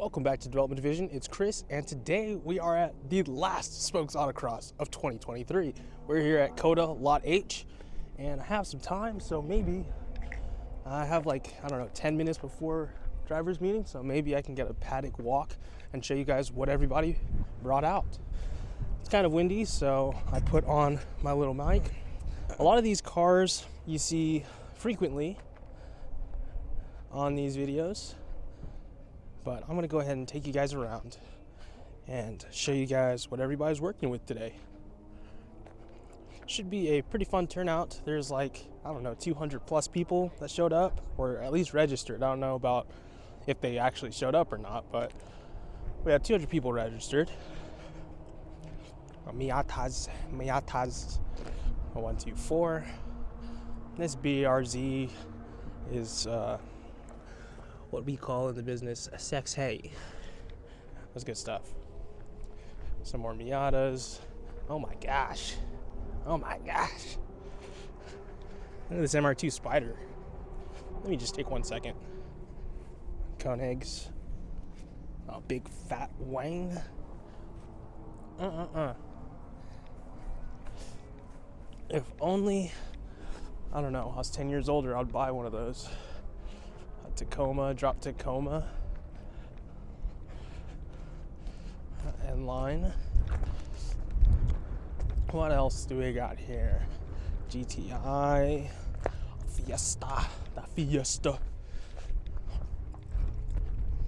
Welcome back to Development Division. It's Chris, and today we are at the last Spokes Autocross of 2023. We're here at Coda Lot H, and I have some time, so maybe I have 10 minutes before driver's meeting, so maybe I can get a paddock walk and show you guys what everybody brought out. It's kind of windy, so I put on my little mic. A lot of these cars you see frequently on these videos, but I'm gonna go ahead and take you guys around and show you guys what everybody's working with today. Should be a pretty fun turnout. There's 200 plus people that showed up, or at least registered. I don't know about if they actually showed up or not, but we had 200 people registered. Miatas 124. This BRZ is what we call in the business a sex hay. That's good stuff. Some more Miatas. Oh my gosh. Look at this MR2 Spider. Let me just take 1 second. Koenigs. Oh, big fat wang. If only, I don't know, I was 10 years older, I'd buy one of those. A Tacoma, drop Tacoma. And line. What else do we got here? GTI. Fiesta. The Fiesta.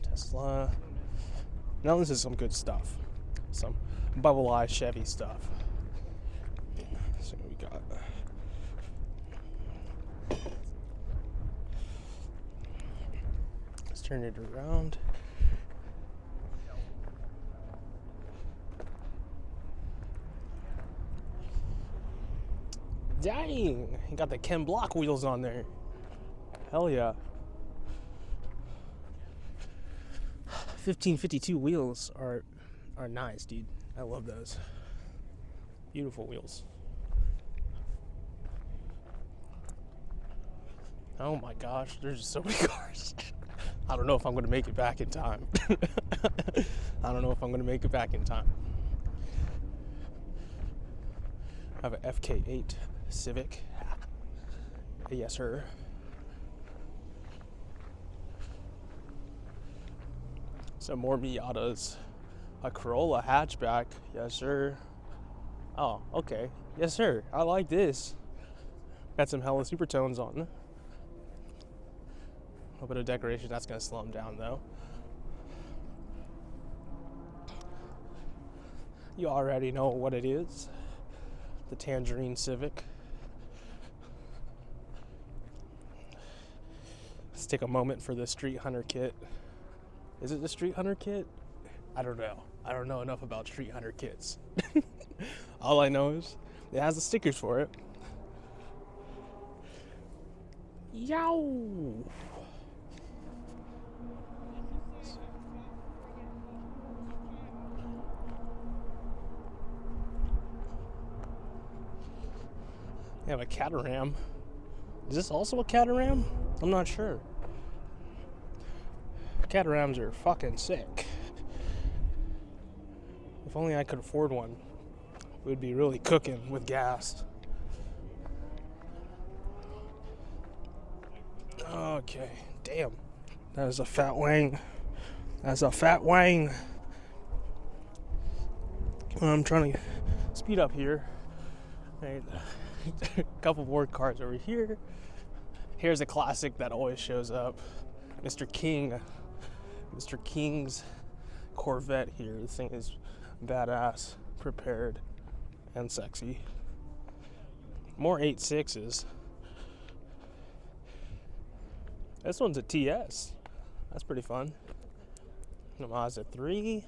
Tesla. Now this is some good stuff. Some bubble eye Chevy stuff. So we got let's turn it around. Dang, you got the Ken Block wheels on there. Hell yeah. 1552 wheels are nice, dude. I love those. Beautiful wheels. Oh my gosh, there's just so many cars. I don't know if I'm gonna make it back in time. I have an FK8 Civic. Yes, sir. Some more Miatas. A Corolla hatchback. Yes, sir. Oh, okay. Yes, sir. I like this. Got some hella supertones on. A little bit of decoration. That's going to slow them down, though. You already know what it is. The Tangerine Civic. Let's take a moment for the Street Hunter kit. Is it the Street Hunter kit? I don't know. I don't know enough about Street Hunter kits. All I know is it has the stickers for it. Yow! They have a Cataram. Is this also a Cataram? I'm not sure. Catarams are fucking sick. If only I could afford one, we'd be really cooking with gas. Okay, damn. That is a fat wang. That's a fat wang. I'm trying to speed up here. Right. A couple more cars over here. Here's a classic that always shows up. Mr. King's Corvette here. This thing is badass, prepared, and sexy. More 8.6s. This one's a TS. That's pretty fun. The Mazda 3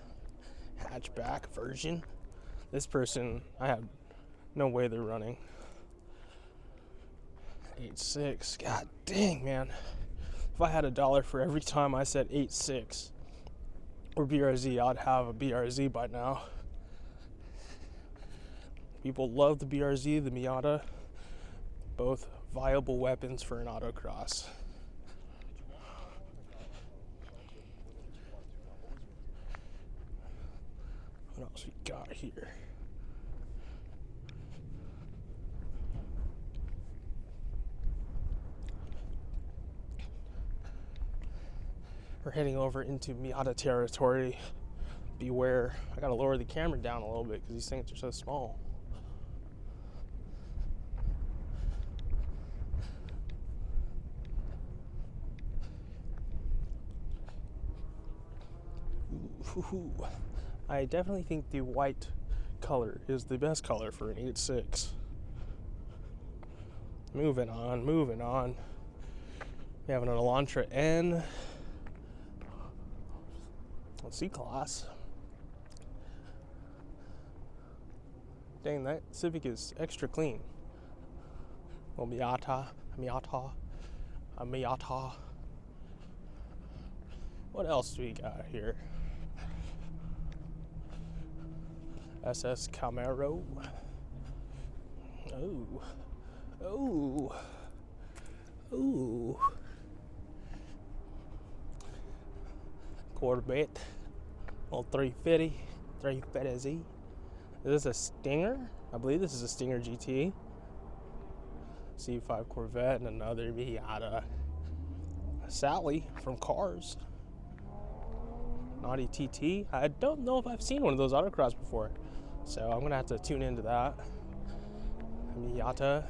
hatchback version. This person, I have no way they're running. 8.6. God dang, man. If I had $1 for every time I said 8.6 or BRZ, I'd have a BRZ by now. People love the BRZ, the Miata. Both viable weapons for an autocross. else we got here? We're heading over into Miata territory. Beware. I gotta lower the camera down a little bit because these things are so small. Ooh. I definitely think the white color is the best color for an 8.6. Moving on. We have an Elantra N. C-Class. Dang, that Civic is extra clean. Well, Miata. What else do we got here? SS Camaro. Ooh. Corvette. Old 350Z. Is this a Stinger? I believe this is a Stinger GT. C5 Corvette and another Miata. Sally from Cars. Naughty TT. I don't know if I've seen one of those Autocross before, so I'm gonna have to tune into that. Miata.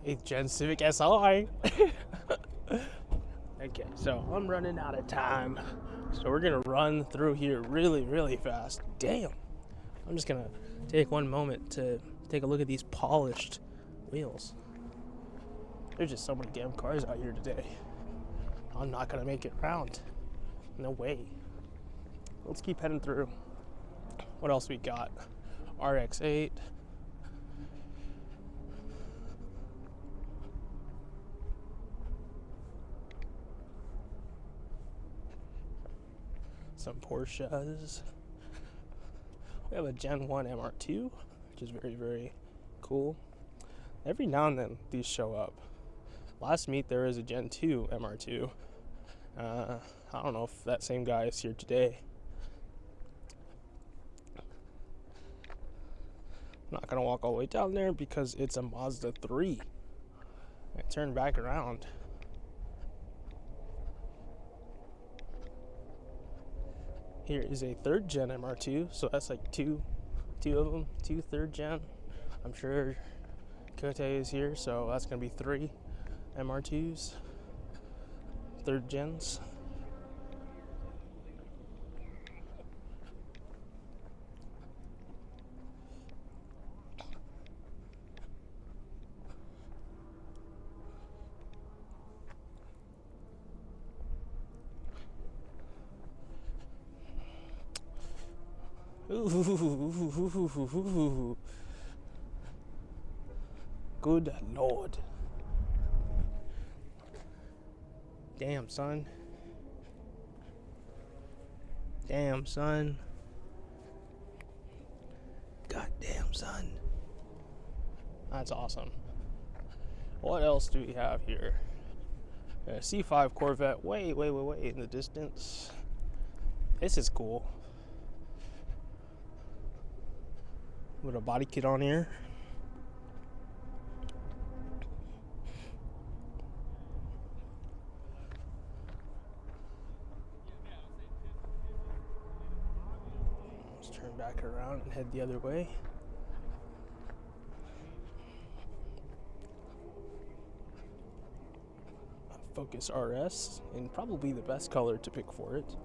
8th gen Civic SI. Okay, so I'm running out of time. So we're gonna run through here really fast. Damn. I'm just gonna take one moment to take a look at these polished wheels. There's just so many damn cars out here today. I'm not gonna make it around. No way. Let's keep heading through. What else we got? RX-8. Some Porsches. We have a Gen 1 MR2, which is very cool. Every now and then these show up. Last meet there is a Gen 2 MR2. I don't know if that same guy is here today. I'm not gonna walk all the way down there because it's a Mazda 3. I turn back around. Here is a 3rd gen MR2, so that's like two of them, 2 3rd gen. I'm sure Cote is here, so that's gonna be 3 MR2s, 3rd gens. Ooh. Good Lord. Damn, son. Goddamn, son. That's awesome. What else do we have here? A C5 Corvette way in the distance. This is cool. With a body kit on here. Let's turn back around and head the other way. Focus RS, and probably the best color to pick for it.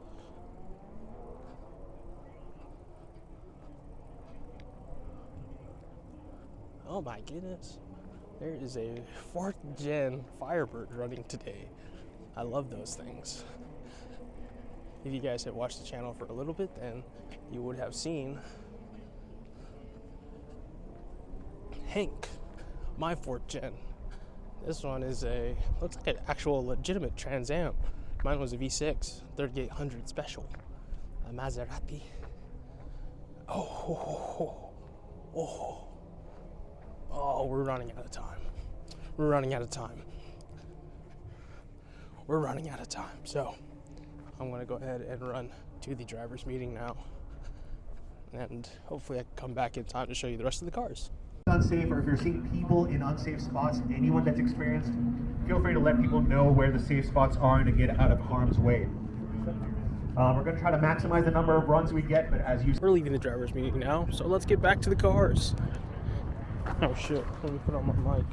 Oh my goodness. There is a 4th gen Firebird running today. I love those things. If you guys have watched the channel for a little bit, then you would have seen Hank, my 4th gen. This one is looks like an actual legitimate Trans Am. Mine was a V6, 3800 special. A Maserati. Oh, we're running out of time. So I'm gonna go ahead and run to the driver's meeting now. and hopefully I can come back in time to show you the rest of the cars. Unsafe, or if you're seeing people in unsafe spots, anyone that's experienced, feel free to let people know where the safe spots are and to get out of harm's way. We're going to try to maximize the number of runs we get, but as you... We're leaving the driver's meeting now, so let's get back to the cars. Oh shit, let me put on my mic.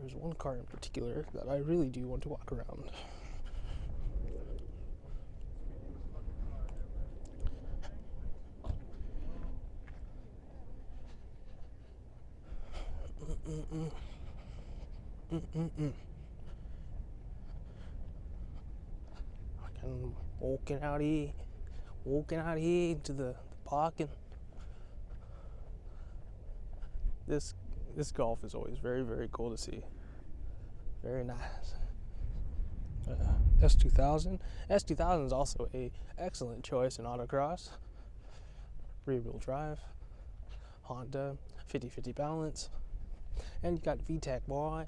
There's one car in particular that I really do want to walk around. I'm walking out here into the parking. This Golf is always very, very cool to see. Very nice. S2000. S2000 is also a excellent choice in autocross. Rear-wheel drive, Honda, 50-50 balance, and you got VTEC, boy.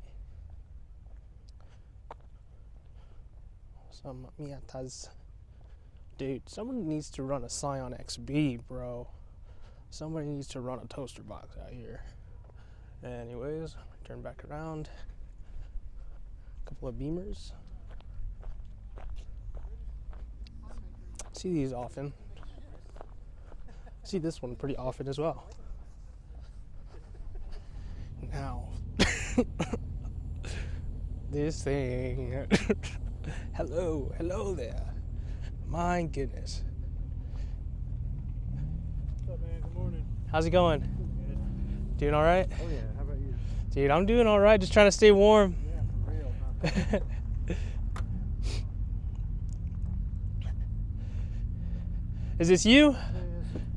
Some Miatas. Dude, someone needs to run a Scion XB, bro. Somebody needs to run a toaster box out here. Anyways, turn back around. Couple of Beamers. See these often. See this one pretty often as well. Now, this thing. Hello there. My goodness. What's up, man? Good morning. How's it going? Good. Doing all right? Oh yeah. How about you? Dude, I'm doing all right. Just trying to stay warm. Yeah, for real, huh? Is this you? Yes.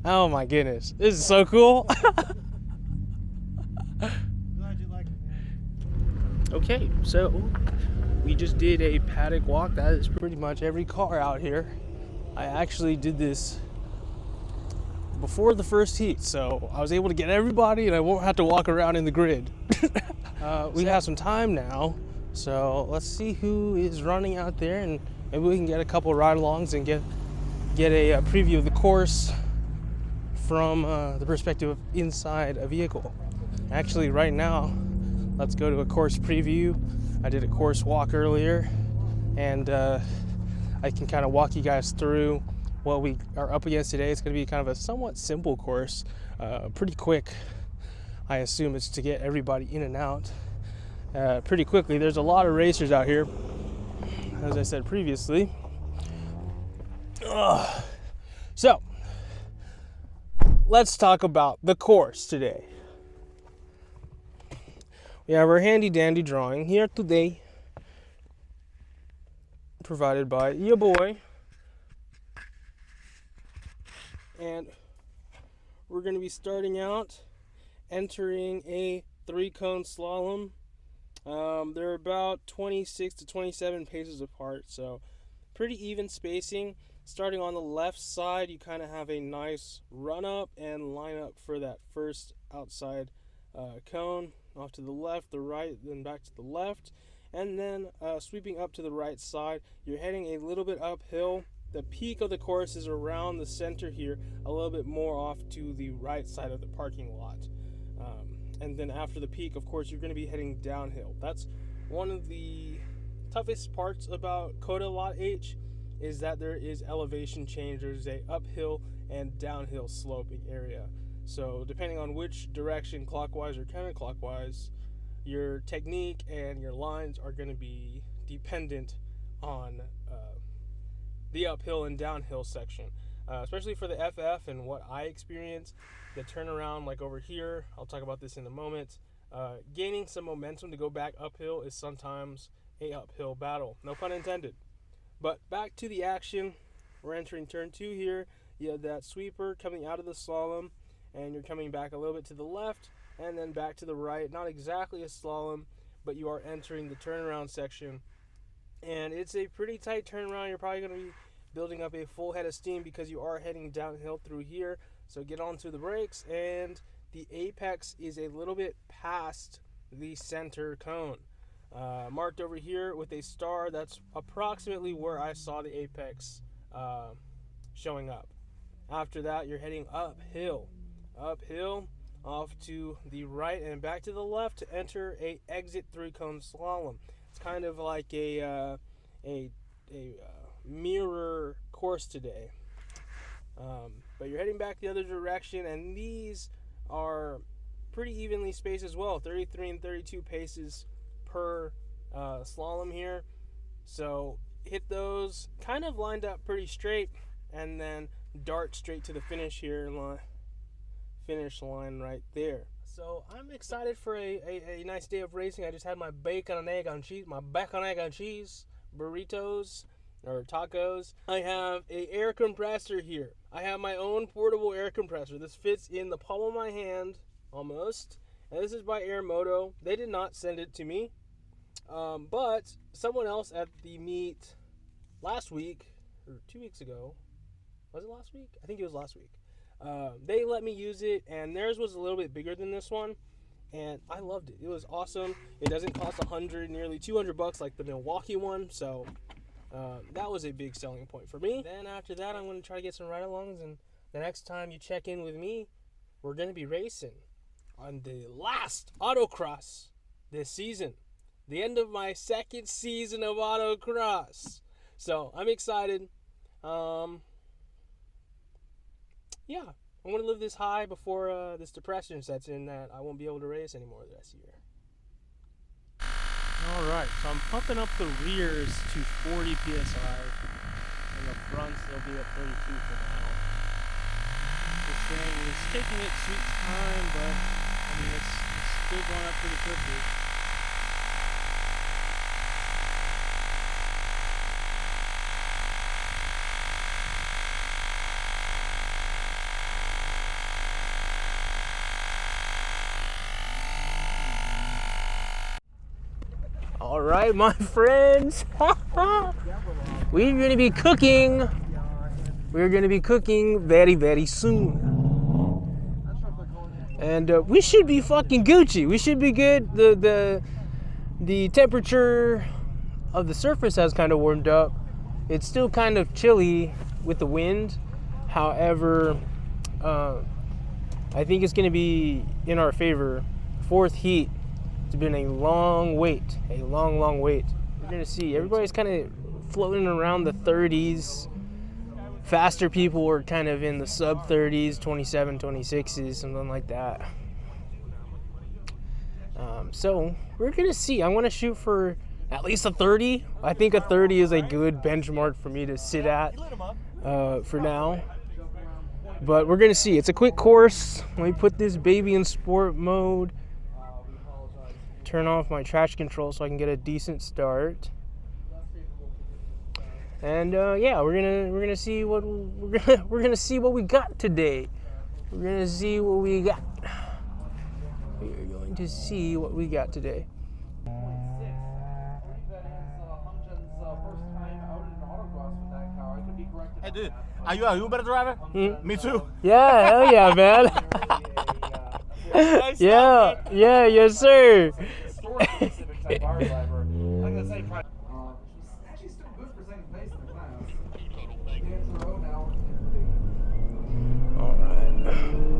Oh my goodness. This is so cool. Glad you like it, man. Okay, so we just did a paddock walk. That is pretty much every car out here. I actually did this before the first heat, so I was able to get everybody and I won't have to walk around in the grid. We have some time now, so let's see who is running out there, and maybe we can get a couple ride-alongs and get a preview of the course from the perspective of inside a vehicle. Actually, right now, let's go to a course preview. I did a course walk earlier, and I can kind of walk you guys through what we are up against today. It's going to be kind of a somewhat simple course, pretty quick. I assume it's to get everybody in and out pretty quickly. There's a lot of racers out here, as I said previously. So, let's talk about the course today. We have our handy dandy drawing here today, provided by your boy. And we're going to be starting out entering a 3-cone slalom. They're about 26 to 27 paces apart, so pretty even spacing. Starting on the left side, you kind of have a nice run up and line up for that first outside cone. Off to the left, the right, then back to the left, and then sweeping up to the right side. You're heading a little bit uphill. The peak of the course is around the center here, a little bit more off to the right side of the parking lot. And then after the peak, of course, you're going to be heading downhill. That's one of the toughest parts about COTA Lot H, is that there is elevation change. There's a uphill and downhill sloping area. So depending on which direction, clockwise or counterclockwise, your technique and your lines are going to be dependent on the uphill and downhill section, especially for the FF and what I experienced. The turnaround, like over here, I'll talk about this in a moment. Gaining some momentum to go back uphill is sometimes a uphill battle. No pun intended. But back to the action. We're entering turn 2 here. You have that sweeper coming out of the slalom, and you're coming back a little bit to the left and then back to the right. Not exactly a slalom, but you are entering the turnaround section. And it's a pretty tight turnaround. You're probably going to be building up a full head of steam because you are heading downhill through here. So get onto the brakes, and the apex is a little bit past the center cone. Marked over here with a star. That's approximately where I saw the apex showing up. After that, you're heading uphill off to the right and back to the left to enter a exit 3-cone slalom. It's kind of like a mirror course today. But you're heading back the other direction, and these are pretty evenly spaced as well, 33 and 32 paces per slalom here. So hit those kind of lined up pretty straight, and then dart straight to the finish here, finish line right there. So I'm excited for a nice day of racing. I just had my bacon and egg on cheese, burritos or tacos. I have a air compressor here. I have my own portable air compressor. This fits in the palm of my hand almost, and this is by Airmoto. They did not send it to me, but someone else at the meet last week or 2 weeks ago, was it last week? I think it was last week. They let me use it, and theirs was a little bit bigger than this one, and I loved it. It was awesome. It doesn't cost nearly $200 like the Milwaukee one, so that was a big selling point for me. Then after that, I'm going to try to get some ride-alongs, and the next time you check in with me, we're going to be racing on the last Autocross this season. The end of my second season of Autocross. So I'm excited. Yeah, I want to live this high before this depression sets in that I won't be able to race anymore the rest of the year. Alright, so I'm pumping up the rears to 40 psi, and the fronts they'll be at 32 for now. This thing is taking its sweet time, but I mean it's still going up pretty quickly. All right, my friends, we're going to be cooking. We're going to be cooking very, very soon. And we should be fucking Gucci. We should be good. The temperature of the surface has kind of warmed up. It's still kind of chilly with the wind. However, I think it's going to be in our favor. Fourth heat. It's been a long wait, a long wait. We're gonna see. Everybody's kind of floating around the 30s. Faster people were kind of in the sub 30s, 27, 26s, something like that. So we're gonna see. I want to shoot for at least a 30. I think a 30 is a good benchmark for me to sit at for now. But we're gonna see. It's a quick course. Let me put this baby in sport mode. Turn off my traction control so I can get a decent start. And yeah, we're gonna see what we're gonna see what we got today. We're gonna see what we got. We're going to see what we got today. Hey dude, are you a Uber driver? Me too. Yeah, hell yeah, man. Yeah, yes sir. Actually still good for second place in the class. All right.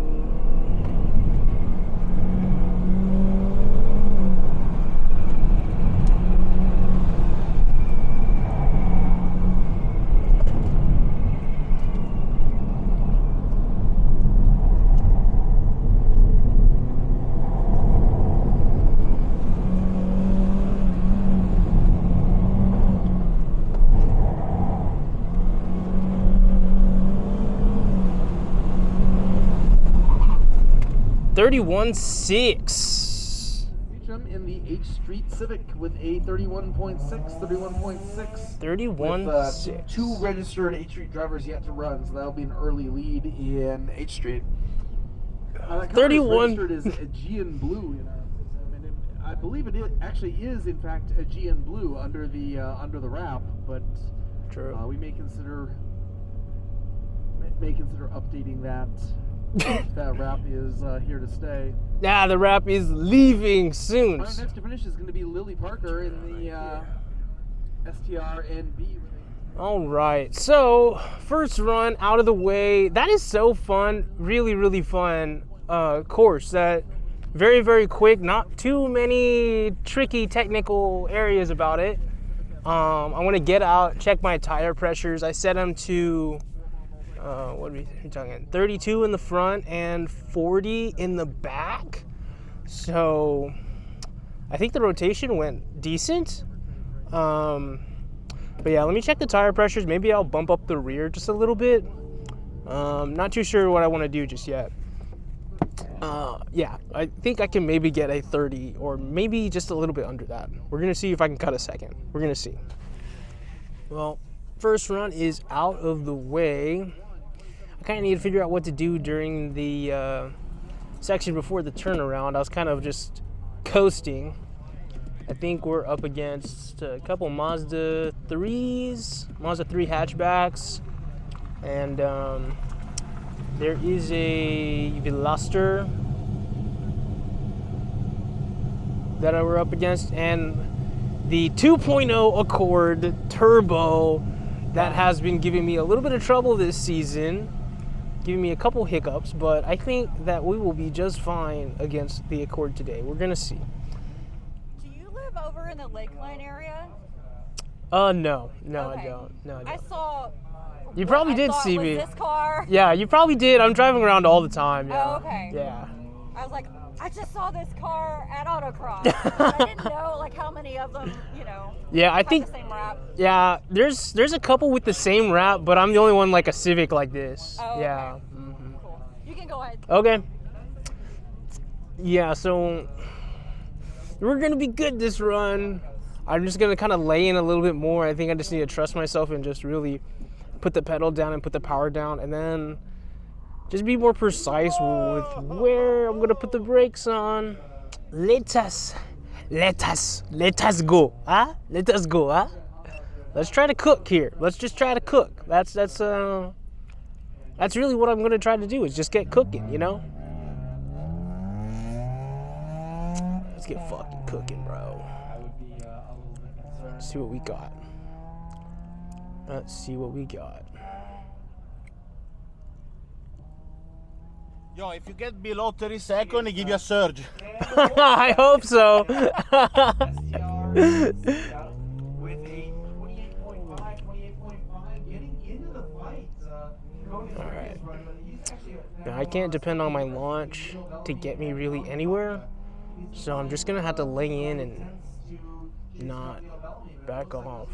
31.6. Beecham in the H Street Civic with a 31.6. 31.6. Two registered H Street drivers yet to run, so that'll be an early lead in H Street. That car is 31. registered as Aegean Blue in our system, and I believe it actually is in fact Aegean Blue under the wrap, but True. we may consider updating that. If that wrap is here to stay. Nah, the wrap is leaving soon. Our next to finish is going to be Lily Parker in the STR NB. All right, so first run out of the way. That is so fun, really, really fun course. That very, very quick. Not too many tricky technical areas about it. I want to get out, check my tire pressures. I set them to what are we talking? 32 in the front and 40 in the back. So I think the rotation went decent. But yeah, let me check the tire pressures. Maybe I'll bump up the rear just a little bit. Not too sure what I want to do just yet. Yeah, I think I can maybe get a 30 or maybe just a little bit under that. We're going to see if I can cut a second. We're going to see. Well, first run is out of the way. I kind of need to figure out what to do during the section before the turnaround. I was kind of just coasting. I think we're up against a couple Mazda 3 hatchbacks, and there is a Veloster that we're up against, and the 2.0 Accord Turbo that has been giving me a little bit of trouble this season, giving me a couple hiccups, but I think that we will be just fine against the Accord today. We're gonna see. Do you live over in the Lakeline area? No, Okay. I don't. No, I I don't. saw. You probably I did thought see was me. This car. Yeah, you probably did. I'm driving around all the time. Yeah. Oh, okay. Yeah. I was like, I just saw this car at Autocross. I didn't know like how many of them, Yeah, I have think. the same wrap. Yeah, there's a couple with the same wrap, but I'm the only one like a Civic like this. Oh, Yeah. okay. Cool. You can go ahead. Okay. Yeah, so we're gonna be good this run. I'm just gonna kind of lay in a little bit more. I think I just need to trust myself and just really put the pedal down and put the power down, and then just be more precise with where I'm gonna put the brakes on. Let us go, huh? Let us go, huh? Let's try to cook here. Let's just try to cook. That's really what I'm gonna try to do, is just get cooking, Let's get fucking cooking, bro. Let's see what we got. Let's see what we got. Yo, if you get below 30 seconds, they give you a surge. I hope so. With a 28.5, getting into the fight. All right. Now I can't depend on my launch to get me really anywhere, so I'm just gonna have to lay in and not back off.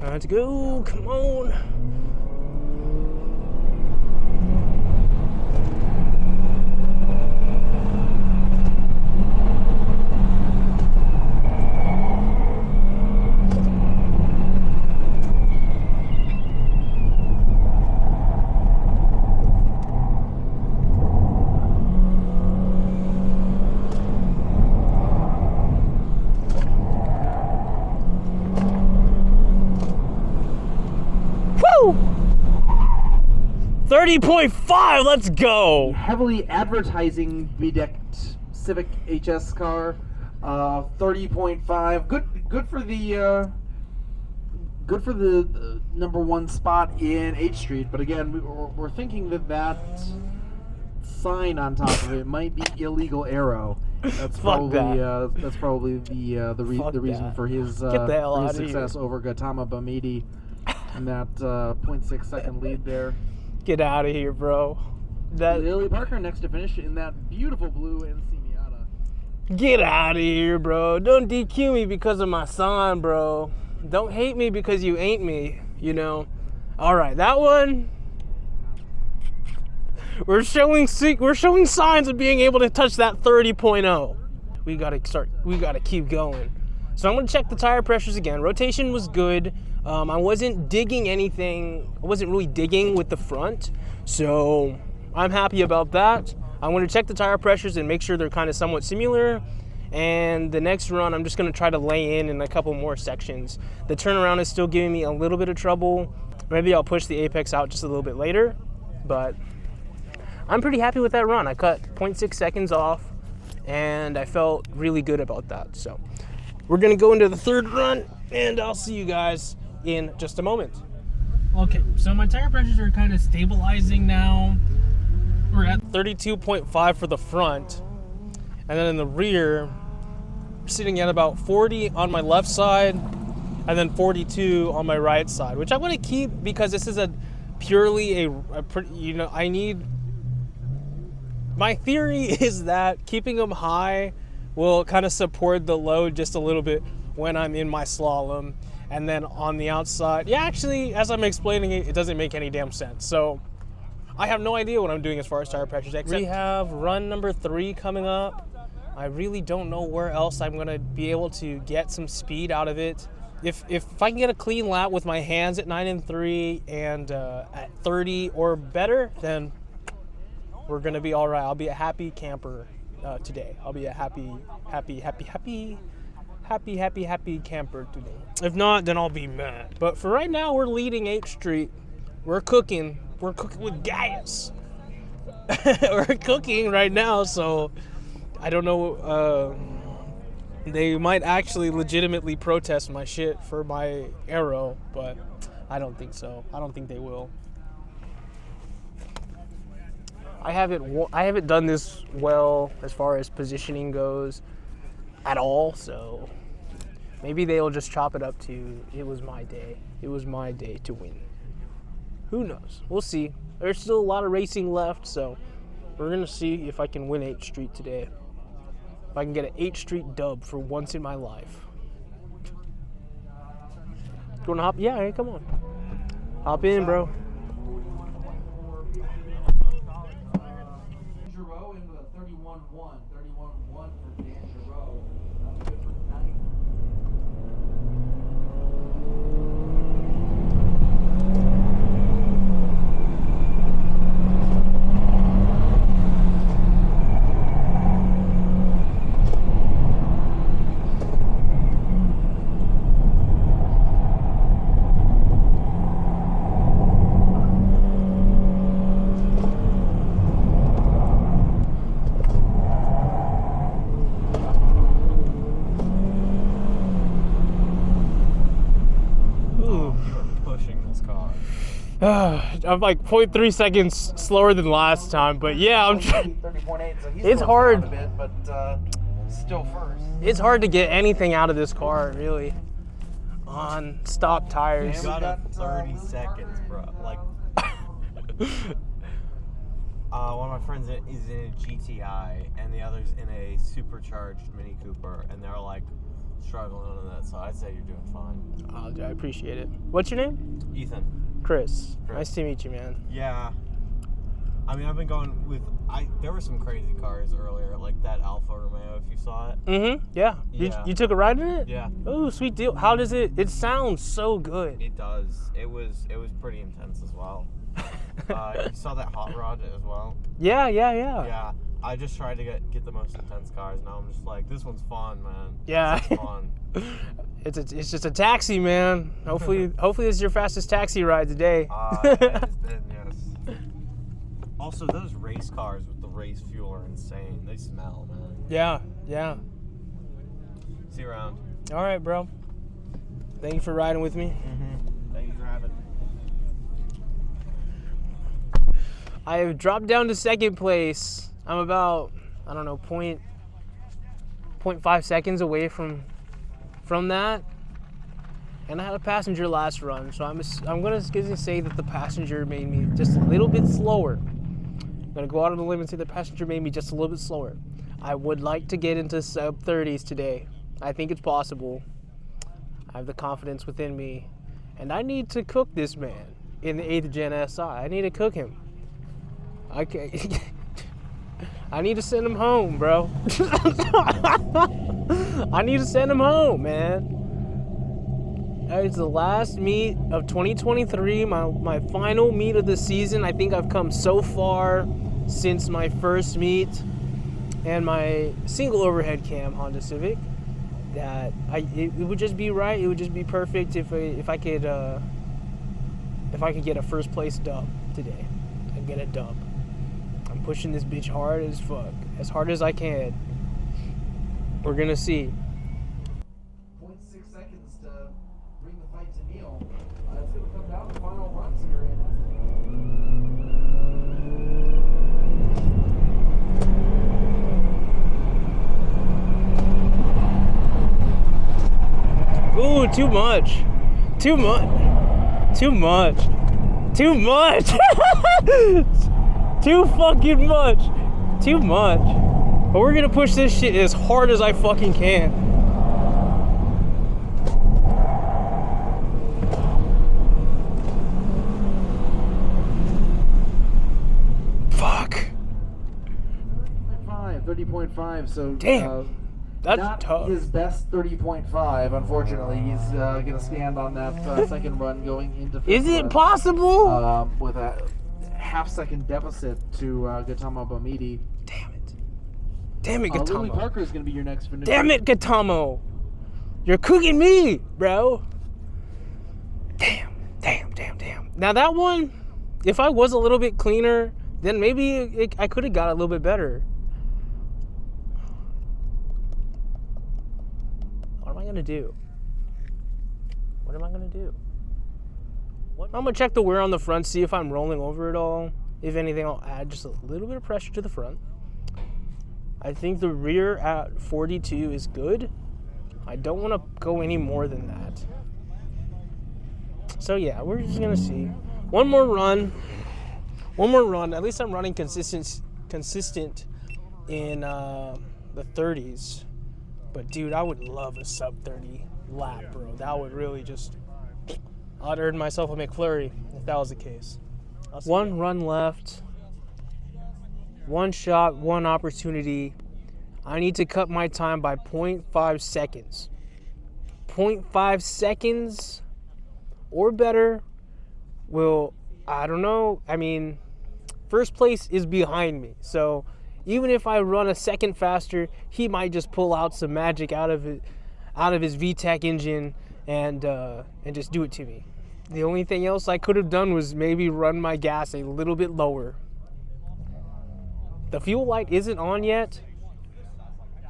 Let's go, come on. Woo! 30.5, let's go. Heavily advertising bedecked Civic HS car, 30.5. Good for the number one spot in H Street. But again, we're thinking that sign on top of it might be illegal arrow. That's Fuck probably that. that's probably the reason that. for his Get the hell for his outta here. success over Gautama Bamidi in that 0.6 second lead there. Get out of here, bro. Lily Parker next to finish in that beautiful blue NC Miata. Get out of here, bro. Don't DQ me because of my sign, bro. Don't hate me because you ain't me, All right, that one. We're showing signs of being able to touch that 30.0. We gotta keep going. So I'm gonna check the tire pressures again. Rotation was good. I wasn't digging anything. I wasn't really digging with the front. So I'm happy about that. I'm gonna check the tire pressures and make sure they're kind of somewhat similar. And the next run, I'm just gonna try to lay in a couple more sections. The turnaround is still giving me a little bit of trouble. Maybe I'll push the apex out just a little bit later, but I'm pretty happy with that run. I cut 0.6 seconds off, and I felt really good about that. So we're gonna go into the third run, and I'll see you guys in just a moment. Okay, so my tire pressures are kind of stabilizing now. We're at 32.5 for the front, and then in the rear, we're sitting at about 40 on my left side, and then 42 on my right side, which I want to keep because this is a purely I need. My theory is that keeping them high will kind of support the load just a little bit when I'm in my slalom. And then on the outside, yeah, actually, as I'm explaining it, it doesn't make any damn sense. So I have no idea what I'm doing as far as tire pressures. We have run number 3 coming up. I really don't know where else I'm gonna be able to get some speed out of it. If I can get a clean lap with my hands at 9 and 3 and at 30 or better, then we're gonna be all right. I'll be a happy camper today. I'll be a happy camper today. If not, then I'll be mad. But for right now, we're leading 8th Street. We're cooking with gas. We're cooking right now, so I don't know. They might actually legitimately protest my shit for my arrow, but I don't think so. I don't think they will. I haven't done this well as far as positioning goes at all, so maybe they'll just chop it up to it was my day. It was my day to win. Who knows? We'll see. There's still a lot of racing left, so we're gonna see if I can win 8th Street today. If I can get an 8th Street dub for once in my life. You wanna hop? Yeah, hey, come on. Hop in, bro. Giroux into the 31-1. 31-1 for Dan Giroux. That's good for tonight. I'm like 0.3 seconds slower than last time, but yeah, I'm trying. 30.8, so he's It's hard. A bit, but still first. It's hard to get anything out of this car, really, on stock tires. Yeah, Got got, up 30 seconds, bro. Like, one of my friends is in a GTI, and the other's in a supercharged Mini Cooper, and they're like struggling on that. So I'd say you're doing fine. Oh, dude, I appreciate it. What's your name? Ethan. Chris. Nice to meet you, man. Yeah. I mean, I've been going with. There were some crazy cars earlier, like that Alfa Romeo, if you saw it. Mm-hmm. Yeah. Yeah. You took a ride in it? Yeah. Oh, sweet deal. How does it? It sounds so good. It does. It was pretty intense as well. You saw that hot rod as well. Yeah. Yeah. I just tried to get the most intense cars. Now I'm just like, this one's fun, man. Yeah. This is fun. It's just a taxi, man. Hopefully this is your fastest taxi ride today. It has been, yes. Also, those race cars with the race fuel are insane. They smell, man. Yeah. See you around. All right, bro. Thank you for riding with me. Mm-hmm. Thank you for having. I have dropped down to second place. I'm about, I don't know, 0.5 seconds away from that. And I had a passenger last run, so I'm gonna say that the passenger made me just a little bit slower. I'm gonna go out on the limb and say the passenger made me just a little bit slower. I would like to get into sub 30s today. I think it's possible. I have the confidence within me, and I need to cook this man. in the 8th Gen SI. I need to cook him. I can't. I need to send him home, bro. I need to send him home, man. It's the last meet of 2023, my final meet of the season. I think I've come so far since my first meet and my single overhead cam Honda Civic that it would just be right. It would just be perfect if I could get a first place dub today. I'd get a dub. I'm pushing this bitch hard as fuck, as hard as I can. We're gonna see. 0.6 seconds to bring the fight to Neil. It's going to come down to final runs here Ooh, too much. Too much. Too much. Too much. Too fucking much. Too much. But we're gonna push this shit as hard as I fucking can. Fuck. 30.5, so Damn. That's not tough. his best 30.5, unfortunately. He's gonna stand on that second run going into fifth. Is it possible? With a half-second deficit to Gautama Bomidi. Damn it. Damn it, Lily Gautamo. Parker is gonna be your next finisher. Damn it, Gautamo. You're cooking me, bro. Damn. Now that one, if I was a little bit cleaner, then maybe I could have got a little bit better. What am I gonna do? What am I gonna do? I'm gonna check the wear on the front, see if I'm rolling over it all. If anything, I'll add just a little bit of pressure to the front. I think the rear at 42 is good. I don't want to go any more than that. So yeah, we're just gonna see. One more run. At least I'm running consistent in the 30s. But dude, I would love a sub 30 lap, bro. That would really just, I'd earn myself a McFlurry if that was the case. One run left. One shot, one opportunity. I need to cut my time by 0.5 seconds. 0.5 seconds or better will, I don't know. I mean, first place is behind me. So even if I run a second faster, he might just pull out some magic out of his VTEC engine and just do it to me. The only thing else I could have done was maybe run my gas a little bit lower. The fuel light isn't on yet,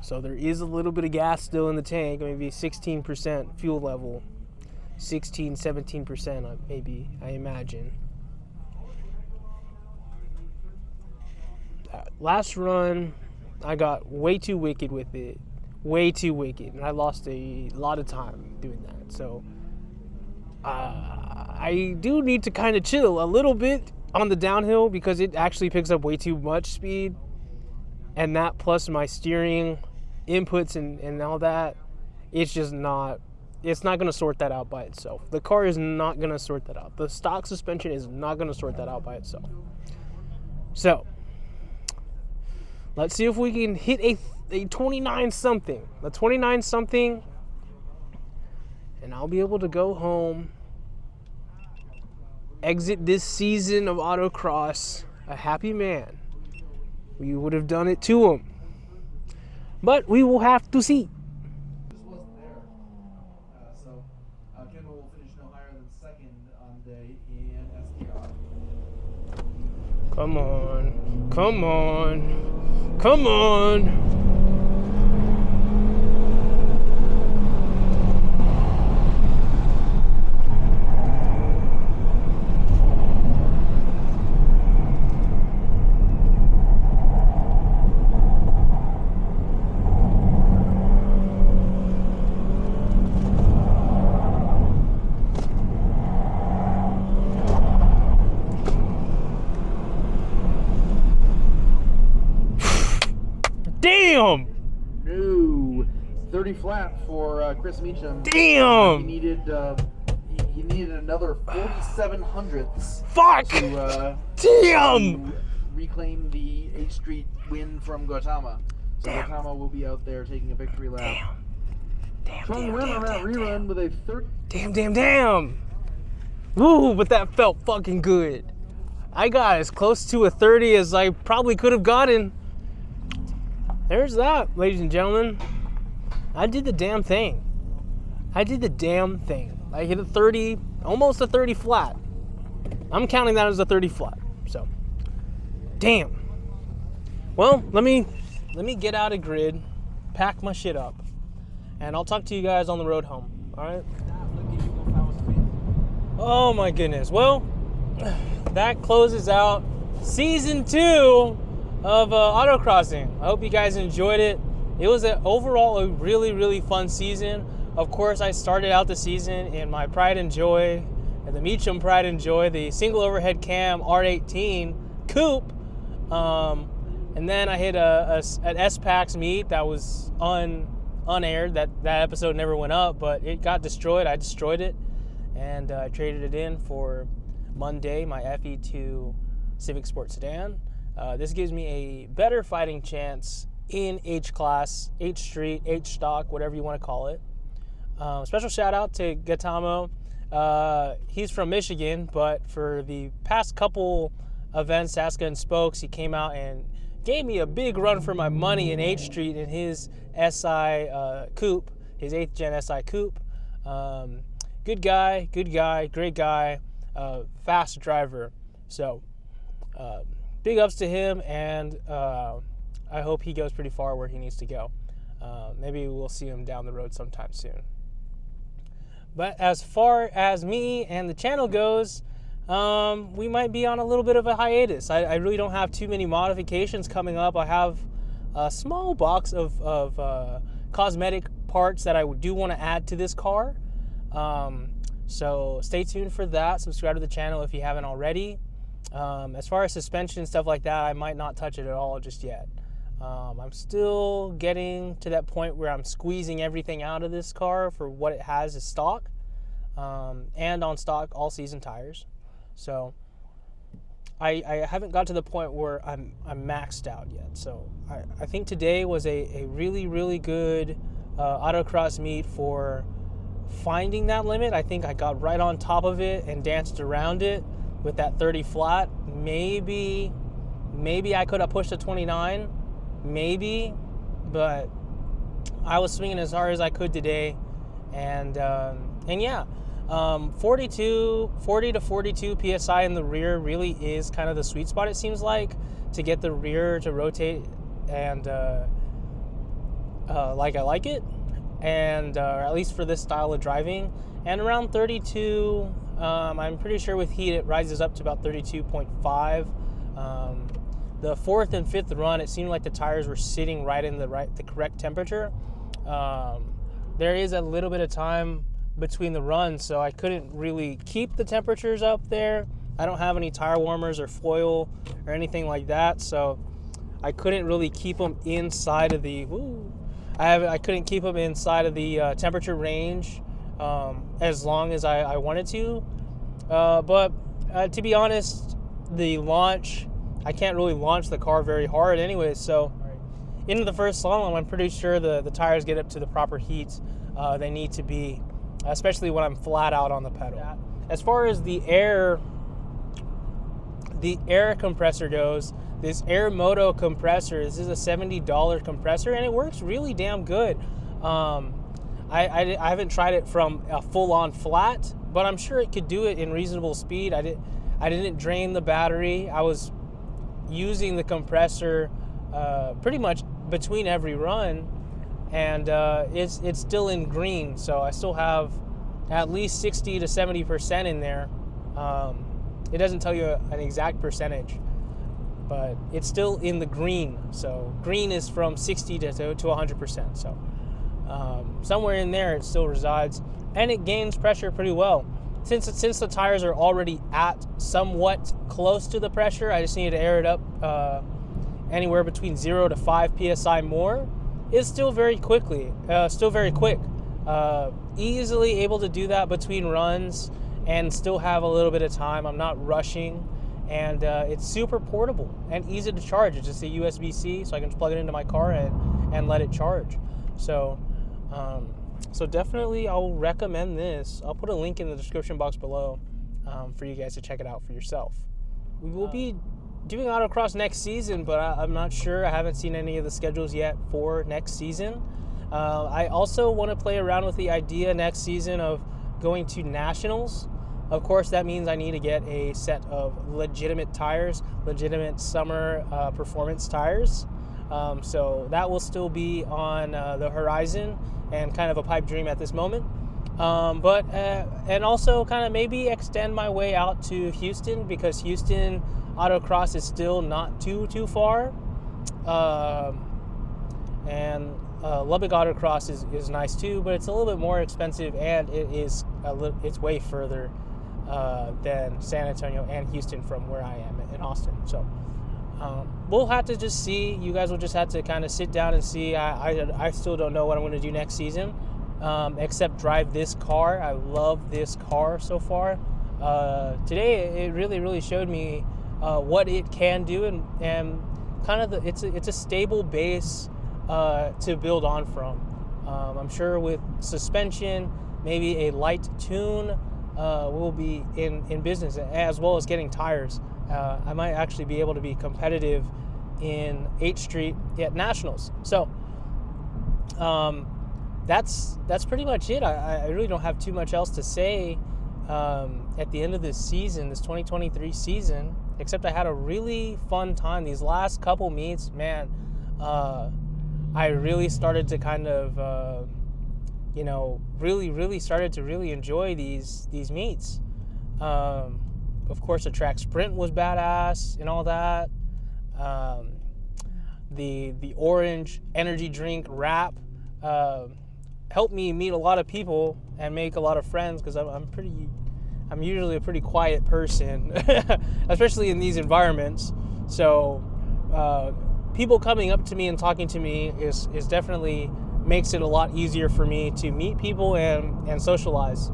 so there is a little bit of gas still in the tank, maybe 16% fuel level. 16, 17% maybe, I imagine. Last run, I got way too wicked with it. Way too wicked, and I lost a lot of time doing that. So I do need to kind of chill a little bit on the downhill because it actually picks up way too much speed. And that plus my steering inputs and all that, it's just not, it's not going to sort that out by itself. The car is not going to sort that out. The stock suspension is not going to sort that out by itself. So let's see if we can hit a 29 something. A 29 something, and I'll be able to go home, exit this season of Autocross a happy man. We would have done it to him, but we will have to see. Just wasn't there. So Kendall will finish no higher than second on the day in SDR. Come on, come on, come on. Damn! No. 30 flat for Chris Meacham. Damn! He he needed another 47 hundredths Fuck! to Damn! reclaim the 8th Street win from Gautama. So Gautama will be out there taking a victory lap. Trying to win on that rerun with a third. Damn. Woo, but that felt fucking good. I got as close to a 30 as I probably could have gotten. There's that, ladies and gentlemen. I did the damn thing. I hit a 30, almost a 30 flat. I'm counting that as a 30 flat. So, damn. Well, let me get out of grid, pack my shit up, and I'll talk to you guys on the road home. All right? Oh my goodness. Well, that closes out season 2 of Autocrossing. I hope you guys enjoyed it. It was overall a really, really fun season. Of course, I started out the season in my pride and joy, and the Meacham pride and joy, the single overhead cam R18 coupe. And then I hit an S-Pax meet that was unaired. That episode never went up, but it got destroyed. I destroyed it, and I traded it in for Monday, my FE2 Civic Sport sedan. This gives me a better fighting chance in H class, H street, H stock, whatever you want to call it. Special shout out to Gautama. He's from Michigan, but for the past couple events, Saska and Spokes, he came out and gave me a big run for my money in H Street in his SI coupe, his 8th gen SI coupe. Good guy, great guy, fast driver. So big ups to him, and I hope he goes pretty far where he needs to go. Maybe we'll see him down the road sometime soon. But as far as me and the channel goes, we might be on a little bit of a hiatus. I really don't have too many modifications coming up. I have a small box of cosmetic parts that I do want to add to this car. So stay tuned for that. Subscribe to the channel if you haven't already. As far as suspension and stuff like that, I might not touch it at all just yet. I'm still getting to that point where I'm squeezing everything out of this car for what it has as stock, and on stock all-season tires. So I haven't got to the point where I'm maxed out yet. So I think today was a really, really good autocross meet for finding that limit. I think I got right on top of it and danced around it with that 30 flat. Maybe I could have pushed a 29. Maybe, but I was swinging as hard as I could today, and yeah, 40 to 42 psi in the rear really is kind of the sweet spot, it seems like, to get the rear to rotate and like I like it, and at least for this style of driving. And around 32, I'm pretty sure with heat it rises up to about 32.5. The 4th and 5th run, it seemed like the tires were sitting right in the correct temperature. There is a little bit of time between the runs, so I couldn't really keep the temperatures up there. I don't have any tire warmers or foil or anything like that, so I couldn't really keep them inside of the. I couldn't keep them inside of the temperature range as long as I wanted to. But to be honest, the launch. I can't really launch the car very hard anyway, so into the first slalom, I'm pretty sure the tires get up to the proper heats they need to be, especially when I'm flat out on the pedal. As far as the air compressor goes, this Air Moto compressor, this is a $70 compressor, and it works really damn good. I haven't tried it from a full-on flat, but I'm sure it could do it in reasonable speed. I didn't drain the battery. I was using the compressor pretty much between every run, and it's still in green, so I still have at least 60 to 70% in there. It doesn't tell you an exact percentage, but it's still in the green. So green is from 60 to 100%. So somewhere in there it still resides, and it gains pressure pretty well. Since the tires are already at somewhat close to the pressure, I just need to air it up anywhere between 0 to 5 psi more. It's still very quick. easily able to do that between runs and still have a little bit of time. I'm not rushing, and it's super portable and easy to charge. It's just a USB-C, so I can just plug it into my car and let it charge. So so definitely I'll recommend this. I'll put a link in the description box below for you guys to check it out for yourself. We will be doing Autocross next season, but I'm not sure. I haven't seen any of the schedules yet for next season. I also want to play around with the idea next season of going to nationals. Of course, that means I need to get a set of legitimate tires, legitimate summer performance tires. So that will still be on the horizon and kind of a pipe dream at this moment. And also kind of maybe extend my way out to Houston, because Houston Autocross is still not too far. And Lubbock Autocross is nice too, but it's a little bit more expensive, and it's way further than San Antonio and Houston from where I am in Austin. So we'll have to just see. You guys will just have to kind of sit down and see. I still don't know what I'm going to do next season, except drive this car. I love this car so far. Today it really showed me what it can do, and kind of it's a stable base to build on from. I'm sure with suspension, maybe a light tune, will be in business, as well as getting tires. I might actually be able to be competitive in 8th Street at Nationals. So that's pretty much it. I really don't have too much else to say at the end of this season, this 2023 season, except I had a really fun time. These last couple meets, man, I really started to kind of, really started to really enjoy these meets. Of course, the track sprint was badass and all that. The orange energy drink wrap helped me meet a lot of people and make a lot of friends, because I'm usually a pretty quiet person, especially in these environments. So people coming up to me and talking to me is definitely makes it a lot easier for me to meet people and socialize.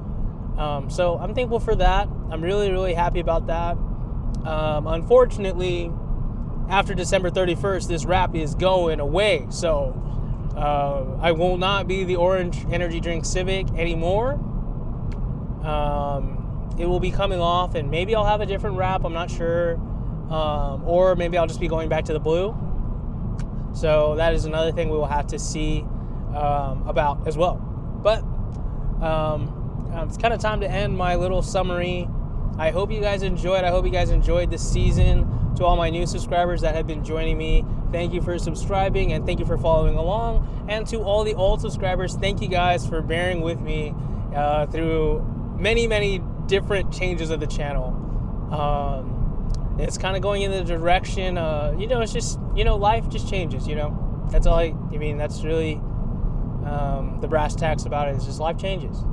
So I'm thankful for that. I'm really happy about that. Unfortunately, after December 31st, this wrap is going away. So I will not be the Orange Energy Drink Civic anymore. It will be coming off, and maybe I'll have a different wrap. I'm not sure. Or maybe I'll just be going back to the blue. So that is another thing we will have to see about as well. But it's kind of time to end my little summary. I hope you guys enjoyed. I hope you guys enjoyed this season. To all my new subscribers that have been joining me, thank you for subscribing and thank you for following along. And to all the old subscribers, thank you guys for bearing with me through many different changes of the channel. It's kind of going in the direction, it's just, life just changes, That's all that's really the brass tacks about it, is just life changes.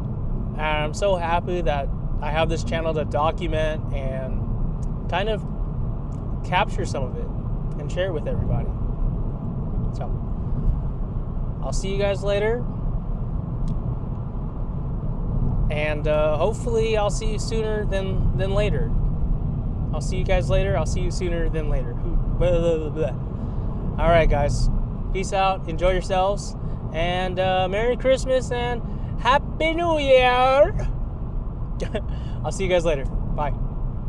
And I'm so happy that I have this channel to document and kind of capture some of it and share it with everybody. So I'll see you guys later, and hopefully I'll see you sooner than later. I'll see you guys later. I'll see you sooner than later. All right, guys, peace out, enjoy yourselves, and Merry Christmas and Happy New Year. I'll see you guys later. Bye.